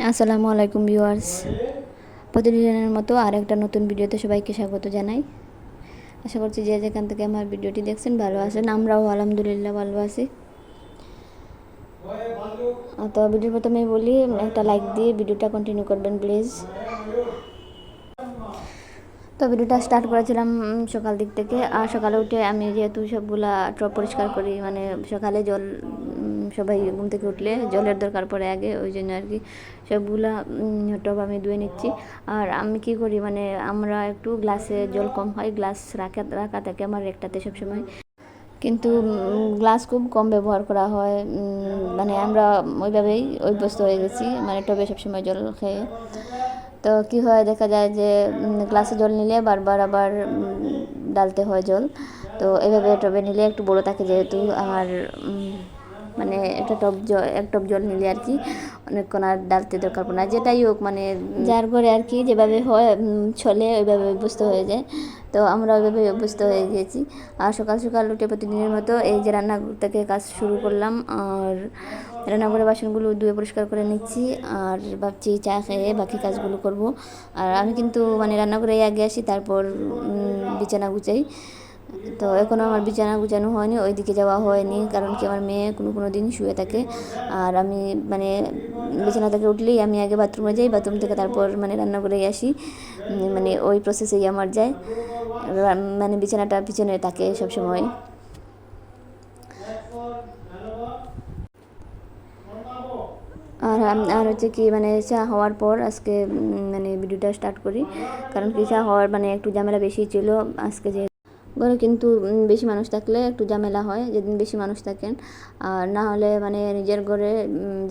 আসসালামু আলাইকুম ভিউয়ার্স, প্রতিদিনের মতো আরেকটা নতুন ভিডিওতে সবাইকে স্বাগত জানাই। আশা করছি যে যেখান থেকে আমার ভিডিওটি দেখছেন ভালো আছেন। আমরাও আলহামদুলিল্লাহ ভালো আছি। তো ভিডিওর প্রথমে বলি, একটা লাইক দিয়ে ভিডিওটা কন্টিনিউ করবেন প্লিজ। তো ভিডিওটা স্টার্ট করেছিলাম সকাল দিক থেকে। আর সকালে উঠে আমি যেহেতু সবগুলা টব পরিষ্কার করি, মানে সকালে জল সবাই ঘুম থেকে উঠলে জলের দরকার পড়ে আগে, ওই জন্য আর কি সবগুলা টব আমি ধুয়ে নিচ্ছি। আর আমি কি করি, মানে আমরা একটু গ্লাসে জল কম হয়, গ্লাস রাখা থাকে আমার একটাতে সবসময়, কিন্তু গ্লাস খুব কম ব্যবহার করা হয়। মানে আমরা ওইভাবেই অভ্যস্ত হয়ে গেছি, মানে টবে সবসময় জল খেয়ে। তো কি হয়, দেখা যায় যে গ্লাসে জল নিলে বারবার আবার ডালতে হয় জল। তো এভাবে টবে নিলে একটু বড় থাকে, যেহেতু আমার মানে এক টব জল নিলে আর কি অনেকক্ষণ আর ডালতে দরকার পড়ে না। যেটাই হোক, মানে যার ঘরে আর কি যেভাবে হয় চলে, ওইভাবে অভ্যস্ত হয়ে যায়। তো আমরা ওইভাবে অভ্যস্ত হয়ে গিয়েছি। আর সকাল সকাল উঠে প্রতিদিনের মতো এই যে রান্নাঘর থেকে কাজ শুরু করলাম। আর রান্নাঘরের বাসনগুলো ধুয়ে পরিষ্কার করে নিচ্ছি। আর ভাবছি চা খেয়ে বাকি কাজগুলো করব। আর আমি কিন্তু মানে রান্নাঘরে আগে আসি, তারপর বিছানা গুছাই। তো এখনও আমার বিছানা গুছানো হয়নি, ওইদিকে যাওয়া হয়নি, কারণ কি আমার মেয়ে কোনো দিন শুয়ে থাকে। আর আমি মানে বিছানা থেকে উঠলেই আমি আগে বাথরুমে যাই, বাথরুম থেকে তারপর মানে রান্নাঘরে আসি, মানে ওই প্রসেসেই আমার যায়। মানে বিছানাটা পিছনে থাকে সবসময়। আর হচ্ছে কি, মানে চা হওয়ার পর আজকে মানে ভিডিওটা স্টার্ট করি, কারণ কি চা হওয়ার মানে একটু ঝামেলা বেশি ছিল আজকে। যে ঘরে কিন্তু বেশি মানুষ থাকলে একটু ঝামেলা হয়, যেদিন বেশি মানুষ থাকেন। আর না হলে মানে নিজের ঘরে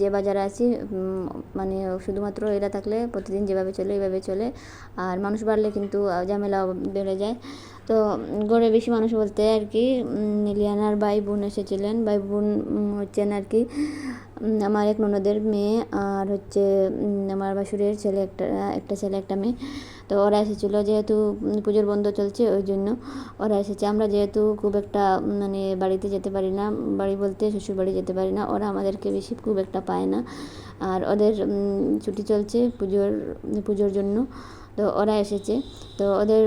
যে বাজারে আছি, মানে শুধুমাত্র এরা থাকলে প্রতিদিন যেভাবে চলে এইভাবে চলে। আর মানুষ বাড়লে কিন্তু ঝামেলা বেড়ে যায়। তো ঘরে বেশি মানুষ বলতে আর কি লিয়ানার ভাই বোন এসেছিলেন। ভাই বোন হচ্ছেন আর কি আমার এক ননদের মেয়ে, আর হচ্ছে আমার বাসুরের ছেলে, একটা ছেলে একটা মেয়ে। তো ওরা এসেছিলো, যেহেতু পুজোর বন্ধ চলছে ওই জন্য ওরা এসেছে। আমরা যেহেতু খুব একটা মানে বাড়িতে যেতে পারি না, বাড়ি বলতে শ্বশুর বাড়ি যেতে পারি না, ওরা আমাদেরকে বেশি খুব একটা পায় না। আর ওদের ছুটি চলছে পুজোর জন্য, তো ওরা এসেছে। তো ওদের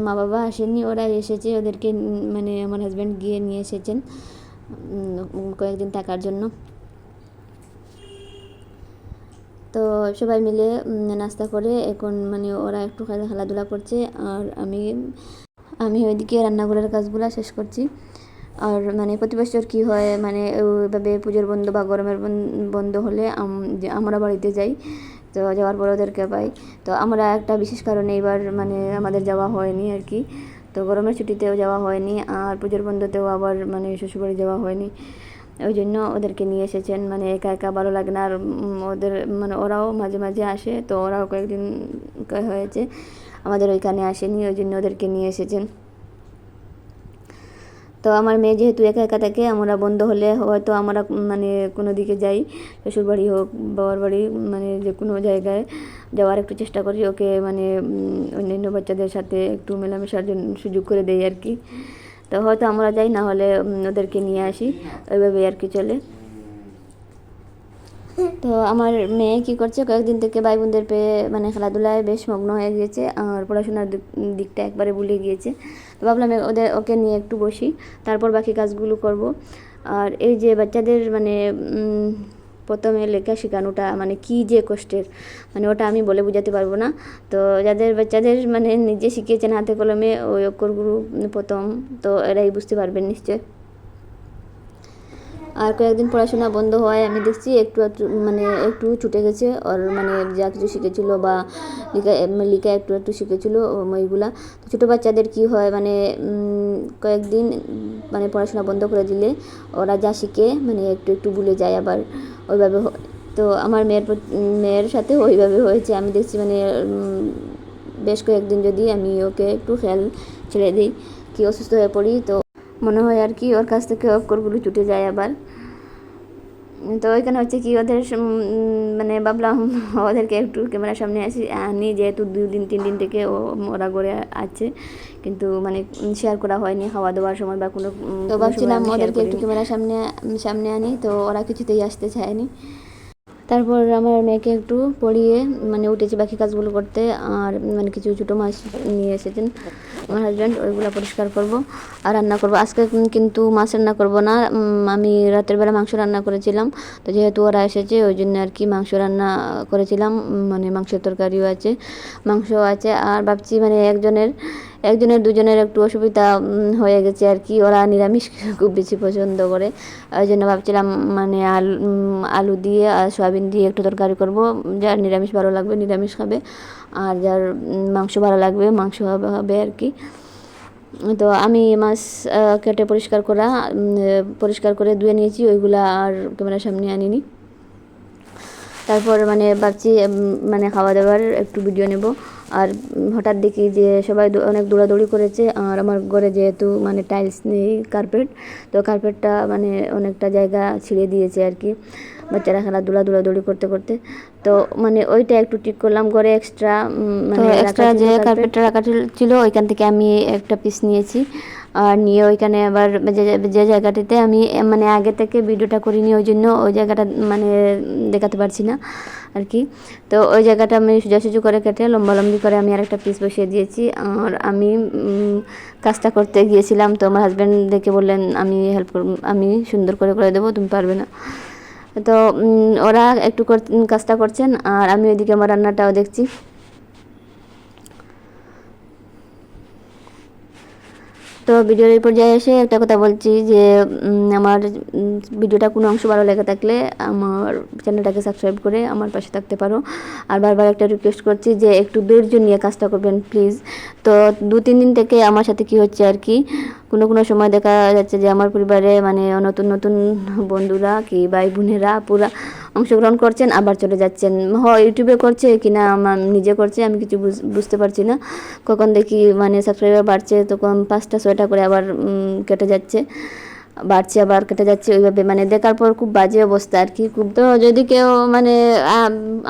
মা বাবা আসেনি, ওরা এসেছে। ওদেরকে মানে আমার হাজব্যান্ড গিয়ে নিয়ে এসেছেন কয়েকদিন থাকার জন্য। তো সবাই মিলে নাস্তা করে এখন মানে ওরা একটু খেলাধুলা করছে, আর আমি ওইদিকে রান্নাঘরের কাজগুলো শেষ করছি। আর মানে প্রতি বছর কী হয়, মানে ওইভাবে পুজোর বন্ধ বা গরমের বন্ধ হলে আমরা বাড়িতে যাই। তো যাওয়ার পর ওদেরকে পাই। তো আমরা একটা বিশেষ কারণে এবার মানে আমাদের যাওয়া হয়নি আর কি। তো গরমের ছুটিতেও যাওয়া হয়নি, আর পুজোর বন্ধতেও আবার মানে শ্বশুরবাড়ি যাওয়া হয়নি। ওই জন্য ওদেরকে নিয়ে এসেছেন। মানে একা একা ভালো লাগে না। আর ওদের মানে ওরাও মাঝে মাঝে আসে, তো ওরাও কয়েকদিন হয়েছে আমাদের ওইখানে আসেনি, ওই জন্য ওদেরকে নিয়ে এসেছেন। তো আমার মেয়ে যেহেতু একা একা থাকে, আমরা বন্ধ হলে হয়তো আমরা মানে কোনো দিকে যাই, শ্বশুরবাড়ি হোক বাবার বাড়ি, মানে যে কোনো জায়গায় যাওয়ার একটু চেষ্টা করি, ওকে মানে অন্যান্য বাচ্চাদের সাথে একটু মেলামেশার জন্য সুযোগ করে দেই আর কি। তো হয়তো আমরা যাই, না হলে ওদেরকে নিয়ে আসি, ওইভাবেই আর কি চলে। তো আমার মেয়ে কী করছে, কয়েকদিন থেকে ভাই বোনদের পেয়ে মানে খেলাধুলায় বেশ মগ্ন হয়ে গিয়েছে, আর পড়াশোনার দিকটা একবারে ভুলে গিয়েছে। তো ভাবলাম ওকে নিয়ে একটু বসি, তারপর বাকি কাজগুলো করব। আর এই যে বাচ্চাদের মানে প্রথমে লেখা শেখানোটা মানে কী যে কষ্টের, মানে ওটা আমি বলে বোঝাতে পারবো না। তো যাদের বাচ্চাদের মানে নিজে শিখিয়েছেন হাতে কলমে ওই অক্ষরগুলো প্রথম, তো এরাই বুঝতে পারবেন নিশ্চয়। আর কয়েকদিন পড়াশোনা বন্ধ হয়, আমি দেখছি একটু মানে একটু ছুটে গেছে ওর, মানে যা কিছু শিখেছিল বা লিখা একটু শিখেছিল ওইগুলা। তো ছোটো বাচ্চাদের কি হয়, মানে কয়েকদিন মানে পড়াশোনা বন্ধ করে দিলে ওরা যা শিখে মানে একটু ভুলে যায় আবার, ওইভাবে। তো আমার মেয়ের সাথে ওইভাবে হয়েছে। আমি দেখছি মানে বেশ কয়েকদিন যদি আমি ওকে একটু খেয়াল ছেড়ে দিই, কি অসুস্থ হয়ে পড়ি, তো মনে হয় আর কি ওর কাছ থেকে অক্ষরগুলো ছুটে যায় আবার। তো ওইখানে হচ্ছে কি ওদের মানে ভাবলাম ওদেরকে একটু ক্যামেরার সামনে আনি, যেহেতু 2-3 দিন থেকে ওরা ঘরে আছে, কিন্তু মানে শেয়ার করা হয়নি খাওয়া দাওয়ার সময় বা কোনো। তো ভাবছিলাম ওদেরকে একটু ক্যামেরার সামনে আনি, তো ওরা কিছুতেই আসতে চায়নি। তারপর আমার মেয়েকে একটু পড়িয়ে মানে উঠেছি বাকি কাজগুলো করতে। আর মানে কিছু ছোটো মাছ নিয়ে এসেছেন আমার হাজব্যান্ড, ওইগুলো পরিষ্কার করব আর রান্না করব। আজকে কিন্তু মাছ রান্না করব না, আমি রাতের বেলা মাংস রান্না করেছিলাম। তো যেহেতু ওরা এসেছে ওই জন্য আর কি মাংস রান্না করেছিলাম, মানে মাংসের তরকারিও আছে, মাংস আছে। আর ভাবছি মানে একজনের দুজনের একটু অসুবিধা হয়ে গেছে আর কি, ওরা নিরামিষ খুব বেশি পছন্দ করে। ওই জন্য ভাবছিলাম মানে আলু দিয়ে আর সয়াবিন দিয়ে একটু তরকারি করব, যার নিরামিষ ভালো লাগবে নিরামিষ খাবে, আর যার মাংস ভালো লাগবে মাংস হবে আর কি। তো আমি মাছ কেটে পরিষ্কার করে ধুয়ে নিয়েছি, ওইগুলা আর ক্যামেরার সামনে আনিনি। তারপর মানে ভাবছি মানে খাওয়া দাওয়ার একটু ভিডিও নেব। আর হঠাৎ দেখি যে সবাই অনেক দৌড়াদৌড়ি করেছে, আর আমার ঘরে যেহেতু মানে টাইলস নেই, কার্পেট, তো কার্পেটটা মানে অনেকটা জায়গা ছিঁড়ে দিয়েছে আর কি, বাচ্চারা খেলাধুলা দৌড়াদৌড়ি করতে করতে। তো মানে ওইটা একটু ঠিক করলাম, ঘরে এক্সট্রা মানে এক্সট্রা যে কার্পেটটা রাখা ছিল ওইখান থেকে আমি একটা পিস নিয়েছি, আর নিয়ে ওইখানে আবার যে জায়গাটিতে আমি মানে আগে থেকে ভিডিওটা করিনি ওই জন্য ওই জায়গাটা মানে দেখাতে পারছি না আর কি। তো ওই জায়গাটা আমি সোজাসুজি করে কেটে লম্বালম্বি করে আমি আর একটা পিস বসিয়ে দিয়েছি। আর আমি কাজটা করতে গিয়েছিলাম, তো আমার হাজব্যান্ড দেখে বললেন আমি সুন্দর করে দেবো, তুমি পারবে না। তো ওরা একটু কাজটা করছেন আর আমি ওইদিকে আমার রান্নাটাও দেখছি। তো ভিডিওর এই পর্যায়ে এসে একটা কথা বলছি যে আমার ভিডিওটা কোনো অংশ ভালো লেগে থাকলে আমার চ্যানেলটাকে সাবস্ক্রাইব করে আমার পাশে থাকতে পারো। আর বারবার একটা রিকোয়েস্ট করছি যে একটু ধৈর্য নিয়ে কাজটা করবেন প্লিজ। তো 2-3 দিন থেকে আমার সাথে কি হচ্ছে আর কি, কোনো সময় দেখা যাচ্ছে যে আমার পরিবারে মানে নতুন বন্ধুরা কি ভাই বোনেরা পুরা অংশগ্রহণ করছেন, আবার চলে যাচ্ছেন, ইউটিউবে করছে কিনা নিজে করছে আমি কিছু বুঝতে পারছি না। কখন দেখি মানে সাবস্ক্রাইবার বাড়ছে, তখন 5টা-6টা করে আবার কেটে যাচ্ছে, বাড়ছে আবার কেটে যাচ্ছে, ওইভাবে মানে দেখার পর খুব বাজে অবস্থা আর কি খুব। তো যদি কেউ মানে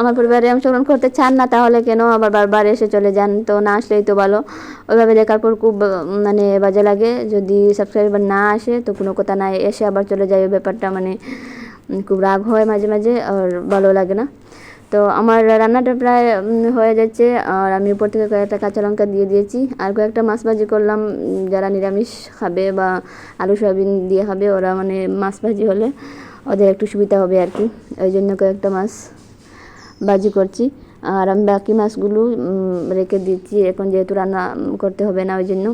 আমার পরিবারে অংশগ্রহণ করতে চান না তাহলে কেন আবার বারবার এসে চলে যান, তো না আসলেই তো ভালো। ওইভাবে দেখার পর খুব মানে বাজে লাগে, যদি সাবস্ক্রাইবার না আসে তো কোনো কথা নাই, এসে আবার চলে যায়, ওই ব্যাপারটা মানে খুব রাগ হয় মাঝে মাঝে আর ভালো লাগে না। তো আমার রান্নাটা প্রায় হয়ে যাচ্ছে, আর আমি উপর থেকে কয়েকটা কাঁচা লঙ্কা দিয়ে দিয়েছি, আর কয়েকটা মাছ ভাজি করলাম। যারা নিরামিষ খাবে বা আলু সয়াবিন দিয়ে খাবে ওরা মানে মাছ ভাজি হলে ওদের একটু সুবিধা হবে আর কি, ওই জন্য কয়েকটা মাছ ভাজি করছি। আর আমি বাকি মাছগুলো রেখে দিচ্ছি এখন, যেহেতু রান্না করতে হবে না ওই জন্য।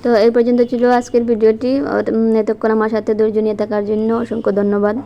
তো এই পর্যন্ত ছিল আজকের ভিডিওটি, এতক্ষণ আমার সাথে ধৈর্য নিয়ে থাকার জন্য অসংখ্য ধন্যবাদ।